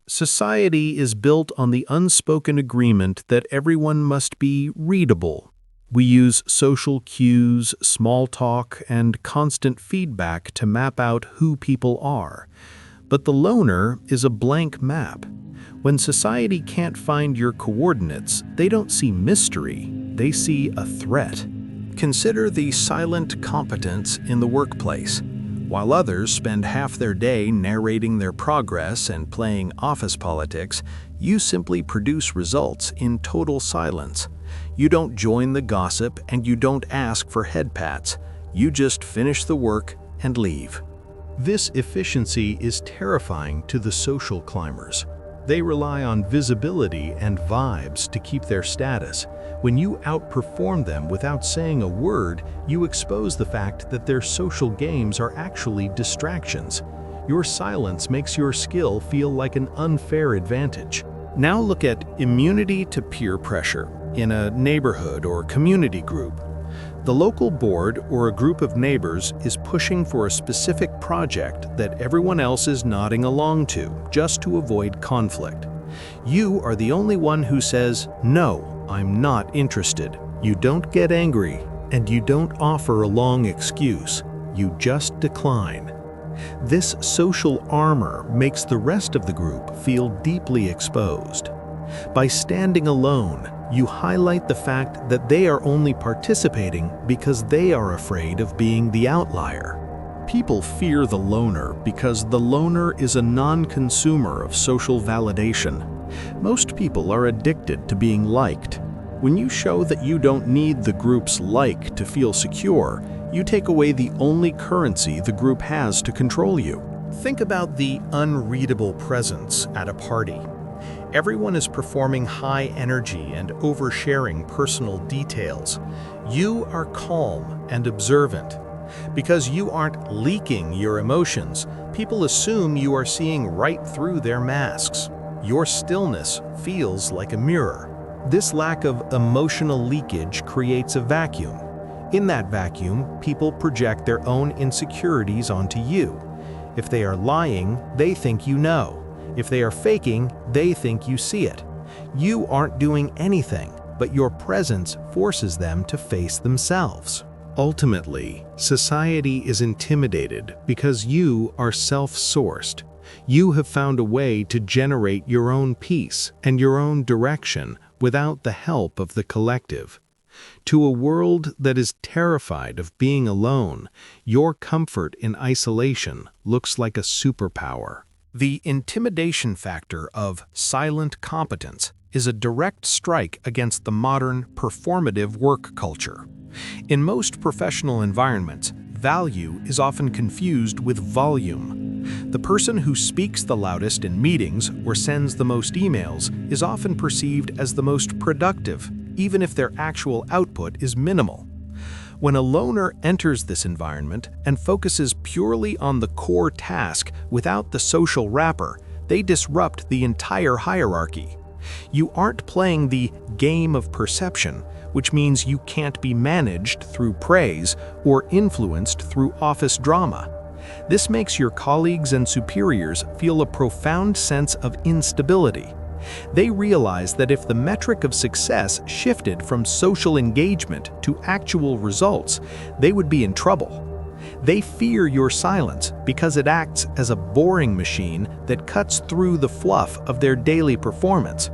Society is built on the unspoken agreement that everyone must be readable. We use social cues, small talk, and constant feedback to map out who people are. But the loner is a blank map. When society can't find your coordinates, they don't see mystery, they see a threat. Consider the silent competence in the workplace. While others spend half their day narrating their progress and playing office politics, you simply produce results in total silence. You don't join the gossip and you don't ask for head pats. You just finish the work and leave. This efficiency is terrifying to the social climbers. They rely on visibility and vibes to keep their status. When you outperform them without saying a word, you expose the fact that their social games are actually distractions. Your silence makes your skill feel like an unfair advantage. Now look at immunity to peer pressure in a neighborhood or community group. The local board or a group of neighbors is pushing for a specific project that everyone else is nodding along to, just to avoid conflict. You are the only one who says, "No, I'm not interested." You don't get angry, and you don't offer a long excuse. You just decline. This social armor makes the rest of the group feel deeply exposed. By standing alone, you highlight the fact that they are only participating because they are afraid of being the outlier. People fear the loner because the loner is a non-consumer of social validation. Most people are addicted to being liked. When you show that you don't need the group's like to feel secure, you take away the only currency the group has to control you. Think about the unreadable presence at a party. Everyone is performing high energy and oversharing personal details. You are calm and observant. Because you aren't leaking your emotions, people assume you are seeing right through their masks. Your stillness feels like a mirror. This lack of emotional leakage creates a vacuum. In that vacuum, people project their own insecurities onto you. If they are lying, they think you know. If they are faking, they think you see it. You aren't doing anything, but your presence forces them to face themselves. Ultimately, society is intimidated because you are self-sourced. You have found a way to generate your own peace and your own direction without the help of the collective. To a world that is terrified of being alone, your comfort in isolation looks like a superpower. The intimidation factor of silent competence is a direct strike against the modern performative work culture. In most professional environments, value is often confused with volume. The person who speaks the loudest in meetings or sends the most emails is often perceived as the most productive, even if their actual output is minimal. When a loner enters this environment and focuses purely on the core task without the social wrapper, they disrupt the entire hierarchy. You aren't playing the game of perception, which means you can't be managed through praise or influenced through office drama. This makes your colleagues and superiors feel a profound sense of instability. They realize that if the metric of success shifted from social engagement to actual results, they would be in trouble. They fear your silence because it acts as a boring machine that cuts through the fluff of their daily performance.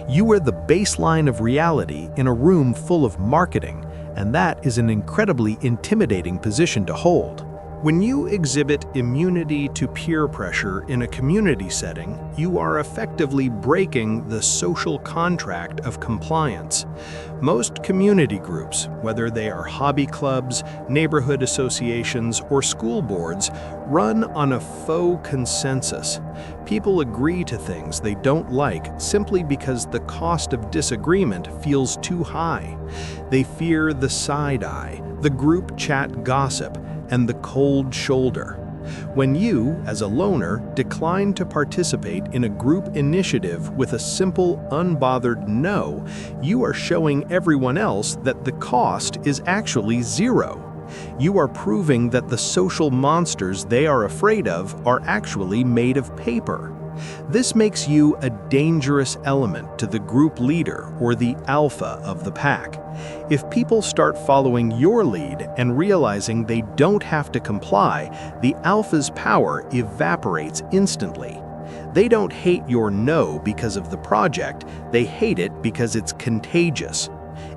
You are the baseline of reality in a room full of marketing, and that is an incredibly intimidating position to hold. When you exhibit immunity to peer pressure in a community setting, you are effectively breaking the social contract of compliance. Most community groups, whether they are hobby clubs, neighborhood associations, or school boards, run on a faux consensus. People agree to things they don't like simply because the cost of disagreement feels too high. They fear the side eye, the group chat gossip, and the cold shoulder. When you, as a loner, decline to participate in a group initiative with a simple, unbothered no, you are showing everyone else that the cost is actually zero. You are proving that the social monsters they are afraid of are actually made of paper. This makes you a dangerous element to the group leader or the alpha of the pack. If people start following your lead and realizing they don't have to comply, the alpha's power evaporates instantly. They don't hate your no because of the project, they hate it because it's contagious.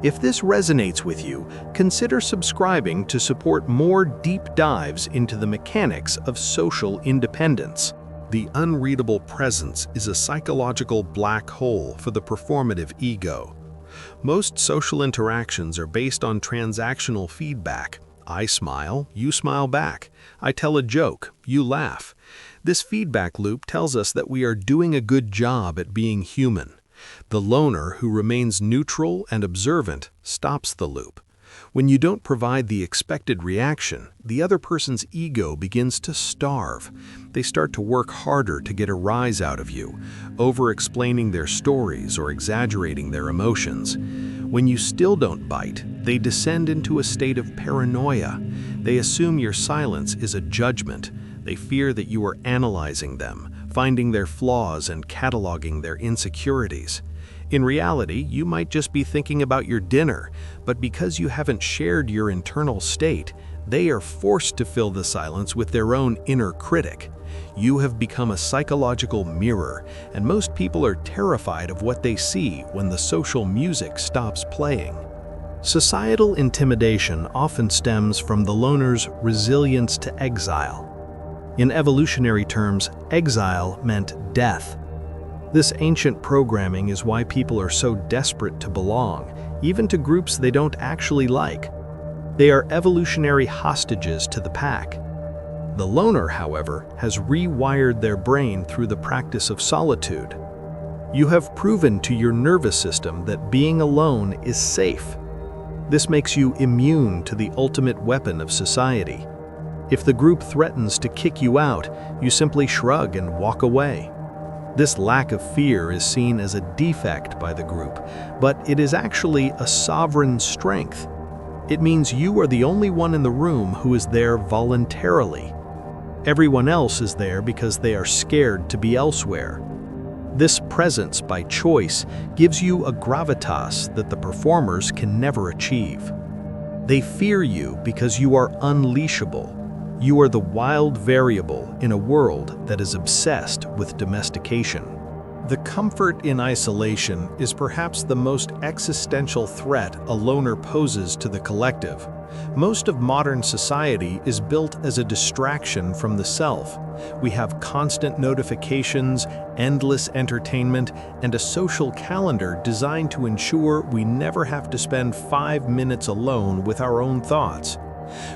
If this resonates with you, consider subscribing to support more deep dives into the mechanics of social independence. The unreadable presence is a psychological black hole for the performative ego. Most social interactions are based on transactional feedback. I smile, you smile back. I tell a joke, you laugh. This feedback loop tells us that we are doing a good job at being human. The loner who remains neutral and observant stops the loop. When you don't provide the expected reaction, the other person's ego begins to starve. They start to work harder to get a rise out of you, over-explaining their stories or exaggerating their emotions. When you still don't bite, they descend into a state of paranoia. They assume your silence is a judgment. They fear that you are analyzing them, finding their flaws and cataloging their insecurities. In reality, you might just be thinking about your dinner, but because you haven't shared your internal state, they are forced to fill the silence with their own inner critic. You have become a psychological mirror, and most people are terrified of what they see when the social music stops playing. Societal intimidation often stems from the loner's resilience to exile. In evolutionary terms, exile meant death. This ancient programming is why people are so desperate to belong, even to groups they don't actually like. They are evolutionary hostages to the pack. The loner, however, has rewired their brain through the practice of solitude. You have proven to your nervous system that being alone is safe. This makes you immune to the ultimate weapon of society. If the group threatens to kick you out, you simply shrug and walk away. This lack of fear is seen as a defect by the group, but it is actually a sovereign strength. It means you are the only one in the room who is there voluntarily. Everyone else is there because they are scared to be elsewhere. This presence by choice gives you a gravitas that the performers can never achieve. They fear you because you are unleashable. You are the wild variable in a world that is obsessed with domestication. The comfort in isolation is perhaps the most existential threat a loner poses to the collective. Most of modern society is built as a distraction from the self. We have constant notifications, endless entertainment, and a social calendar designed to ensure we never have to spend 5 minutes alone with our own thoughts.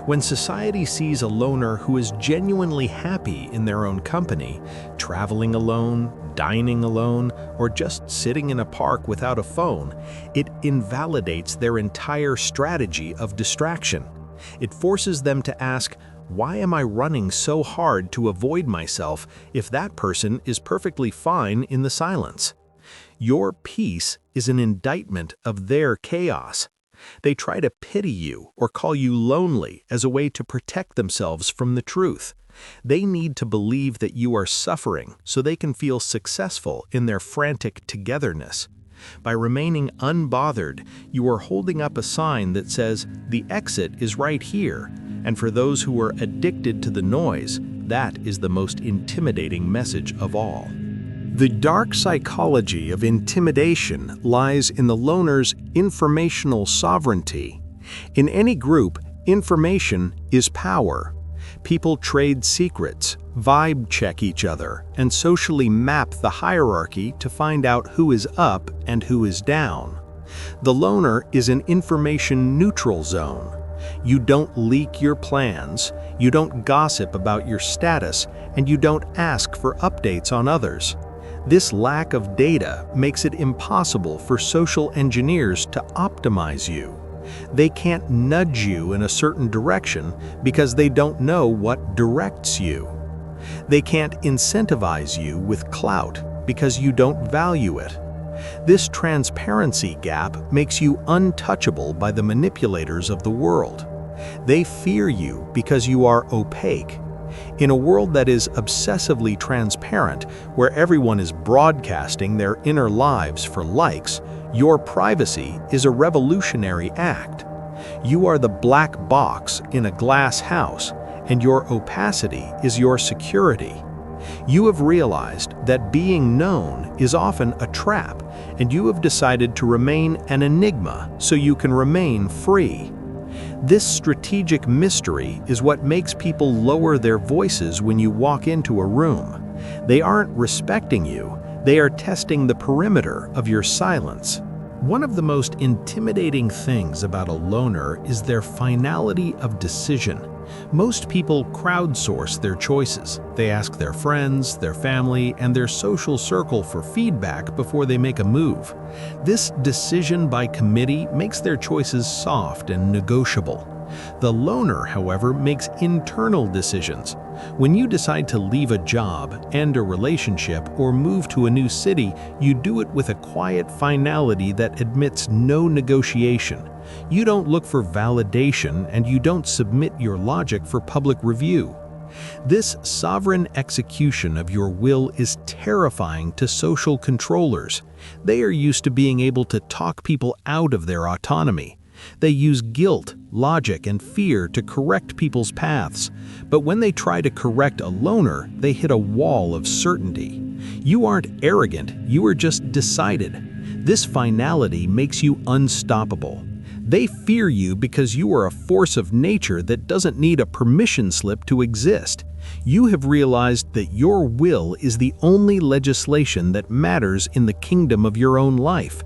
When society sees a loner who is genuinely happy in their own company, traveling alone, dining alone, or just sitting in a park without a phone, it invalidates their entire strategy of distraction. It forces them to ask, why am I running so hard to avoid myself if that person is perfectly fine in the silence? Your peace is an indictment of their chaos. They try to pity you or call you lonely as a way to protect themselves from the truth. They need to believe that you are suffering so they can feel successful in their frantic togetherness. By remaining unbothered, you are holding up a sign that says, the exit is right here, and for those who are addicted to the noise, that is the most intimidating message of all. The dark psychology of intimidation lies in the loner's informational sovereignty. In any group, information is power. People trade secrets, vibe check each other, and socially map the hierarchy to find out who is up and who is down. The loner is an information neutral zone. You don't leak your plans, you don't gossip about your status, and you don't ask for updates on others. This lack of data makes it impossible for social engineers to optimize you. They can't nudge you in a certain direction because they don't know what directs you. They can't incentivize you with clout because you don't value it. This transparency gap makes you untouchable by the manipulators of the world. They fear you because you are opaque. In a world that is obsessively transparent, where everyone is broadcasting their inner lives for likes, your privacy is a revolutionary act. You are the black box in a glass house, and your opacity is your security. You have realized that being known is often a trap, and you have decided to remain an enigma so you can remain free. This strategic mystery is what makes people lower their voices when you walk into a room. They aren't respecting you, they are testing the perimeter of your silence. One of the most intimidating things about a loner is their finality of decision. Most people crowdsource their choices. They ask their friends, their family, and their social circle for feedback before they make a move. This decision by committee makes their choices soft and negotiable. The loner, however, makes internal decisions. When you decide to leave a job, end a relationship, or move to a new city, you do it with a quiet finality that admits no negotiation. You don't look for validation, and you don't submit your logic for public review. This sovereign execution of your will is terrifying to social controllers. They are used to being able to talk people out of their autonomy. They use guilt, logic, and fear to correct people's paths. But when they try to correct a loner, they hit a wall of certainty. You aren't arrogant, you are just decided. This finality makes you unstoppable. They fear you because you are a force of nature that doesn't need a permission slip to exist. You have realized that your will is the only legislation that matters in the kingdom of your own life.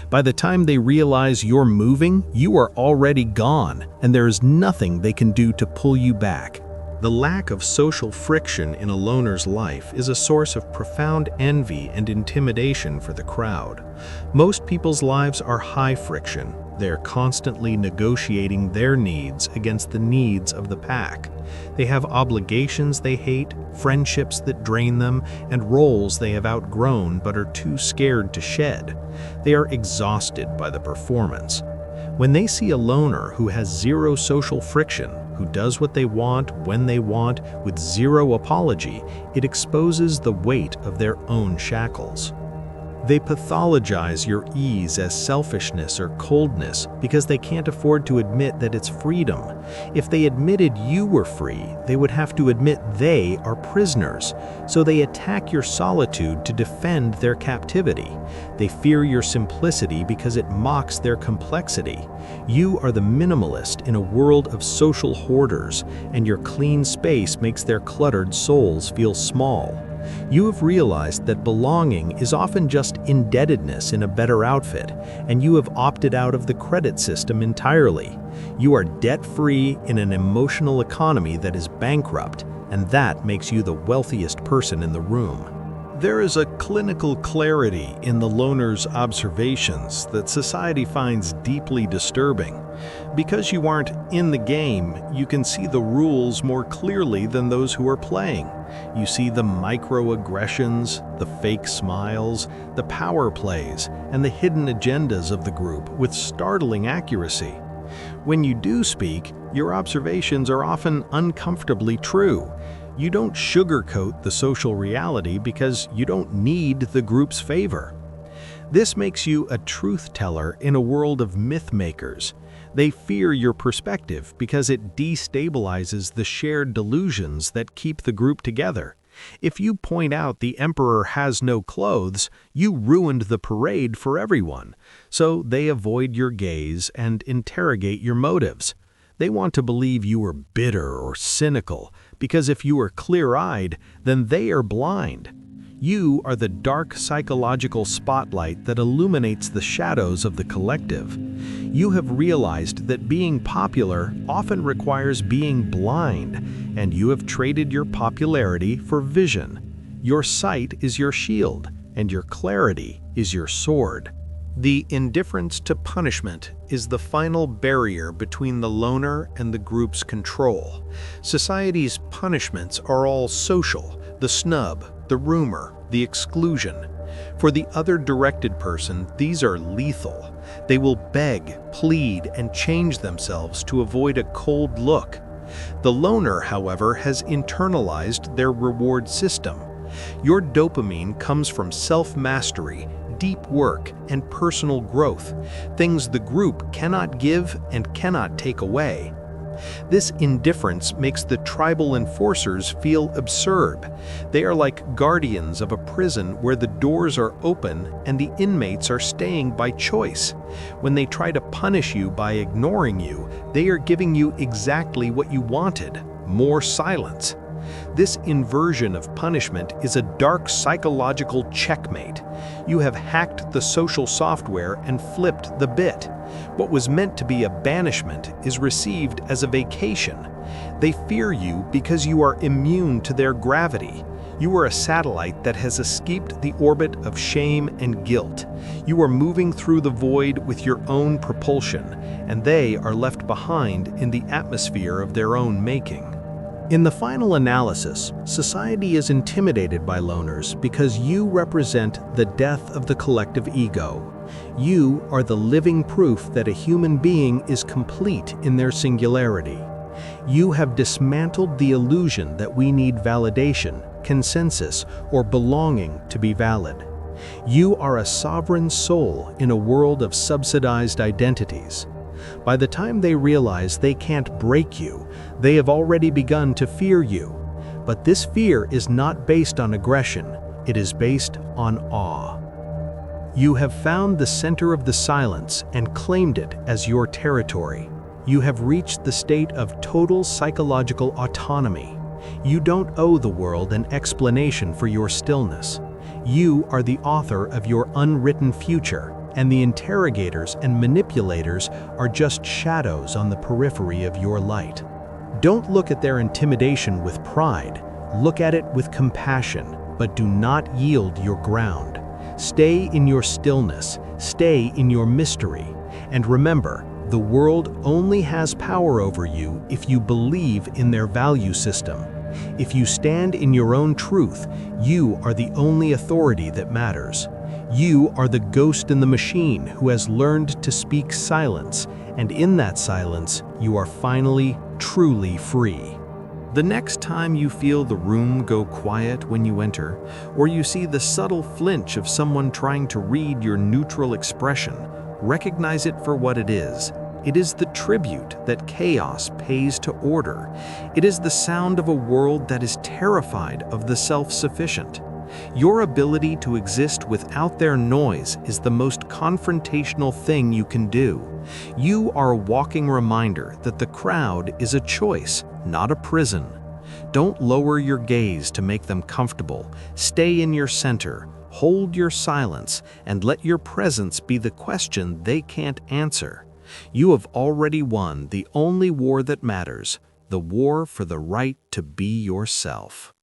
By the time they realize you're moving, you are already gone, and there is nothing they can do to pull you back. The lack of social friction in a loner's life is a source of profound envy and intimidation for the crowd. Most people's lives are high friction. They're constantly negotiating their needs against the needs of the pack. They have obligations they hate, friendships that drain them, and roles they have outgrown but are too scared to shed. They are exhausted by the performance. When they see a loner who has zero social friction, who does what they want, when they want, with zero apology, it exposes the weight of their own shackles. They pathologize your ease as selfishness or coldness because they can't afford to admit that it's freedom. If they admitted you were free, they would have to admit they are prisoners. So they attack your solitude to defend their captivity. They fear your simplicity because it mocks their complexity. You are the minimalist in a world of social hoarders, and your clean space makes their cluttered souls feel small. You have realized that belonging is often just indebtedness in a better outfit, and you have opted out of the credit system entirely. You are debt-free in an emotional economy that is bankrupt, and that makes you the wealthiest person in the room. There is a clinical clarity in the loner's observations that society finds deeply disturbing. Because you aren't in the game, you can see the rules more clearly than those who are playing. You see the microaggressions, the fake smiles, the power plays, and the hidden agendas of the group with startling accuracy. When you do speak, your observations are often uncomfortably true. You don't sugarcoat the social reality because you don't need the group's favor. This makes you a truth teller in a world of myth makers. They fear your perspective because it destabilizes the shared delusions that keep the group together. If you point out the emperor has no clothes, you ruined the parade for everyone. So they avoid your gaze and interrogate your motives. They want to believe you are bitter or cynical, because if you are clear-eyed, then they are blind. You are the dark psychological spotlight that illuminates the shadows of the collective. You have realized that being popular often requires being blind, and you have traded your popularity for vision. Your sight is your shield, and your clarity is your sword. The indifference to punishment is the final barrier between the loner and the group's control. Society's punishments are all social: the snub, the rumor, the exclusion. For the other directed person, these are lethal. They will beg, plead, and change themselves to avoid a cold look. The loner, however, has internalized their reward system. Your dopamine comes from self-mastery, deep work, and personal growth, things the group cannot give and cannot take away. This indifference makes the tribal enforcers feel absurd. They are like guardians of a prison where the doors are open and the inmates are staying by choice. When they try to punish you by ignoring you, they are giving you exactly what you wanted: more silence. This inversion of punishment is a dark psychological checkmate. You have hacked the social software and flipped the bit. What was meant to be a banishment is received as a vacation. They fear you because you are immune to their gravity. You are a satellite that has escaped the orbit of shame and guilt. You are moving through the void with your own propulsion, and they are left behind in the atmosphere of their own making. In the final analysis, society is intimidated by loners because you represent the death of the collective ego. You are the living proof that a human being is complete in their singularity. You have dismantled the illusion that we need validation, consensus, or belonging to be valid. You are a sovereign soul in a world of subsidized identities. By the time they realize they can't break you, they have already begun to fear you. But this fear is not based on aggression, it is based on awe. You have found the center of the silence and claimed it as your territory. You have reached the state of total psychological autonomy. You don't owe the world an explanation for your stillness. You are the author of your unwritten future, and the interrogators and manipulators are just shadows on the periphery of your light. Don't look at their intimidation with pride. Look at it with compassion, but do not yield your ground. Stay in your stillness, stay in your mystery, and remember, the world only has power over you if you believe in their value system. If you stand in your own truth, you are the only authority that matters. You are the ghost in the machine who has learned to speak silence, and in that silence, you are finally, truly free. The next time you feel the room go quiet when you enter, or you see the subtle flinch of someone trying to read your neutral expression, recognize it for what it is. It is the tribute that chaos pays to order. It is the sound of a world that is terrified of the self-sufficient. Your ability to exist without their noise is the most confrontational thing you can do. You are a walking reminder that the crowd is a choice, not a prison. Don't lower your gaze to make them comfortable. Stay in your center, hold your silence, and let your presence be the question they can't answer. You have already won the only war that matters, the war for the right to be yourself.